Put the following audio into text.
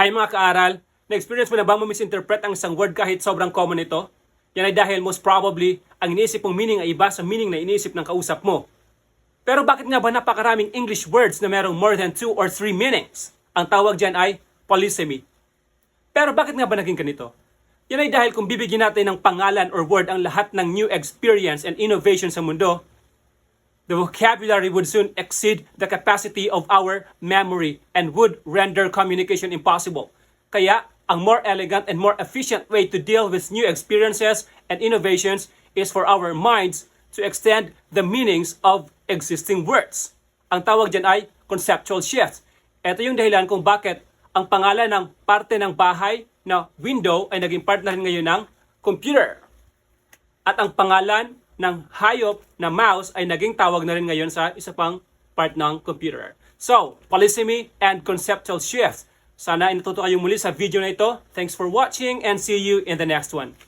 Hay mga kaaral, na-experience mo na bang misinterpret ang isang word kahit sobrang common ito? Yan ay dahil most probably, ang iniisip mong meaning ay iba sa meaning na iniisip ng kausap mo. Pero bakit nga ba napakaraming English words na merong more than 2 or 3 meanings? Ang tawag dyan ay polysemy. Pero bakit nga ba naging ganito? Yan ay dahil kung bibigyan natin ng pangalan or word ang lahat ng new experience and innovation sa mundo, the vocabulary would soon exceed the capacity of our memory and would render communication impossible. Kaya, ang more elegant and more efficient way to deal with new experiences and innovations is for our minds to extend the meanings of existing words. Ang tawag dyan ay conceptual shift. Ito yung dahilan kung bakit ang pangalan ng parte ng bahay na window ay naging part na rin ngayon ng computer. At ang pangalan ng hayop na mouse ay naging tawag na rin ngayon sa isa pang part ng computer. So, polysemy and conceptual shift. Sana ay natuto kayong muli sa video na ito. Thanks for watching and see you in the next one.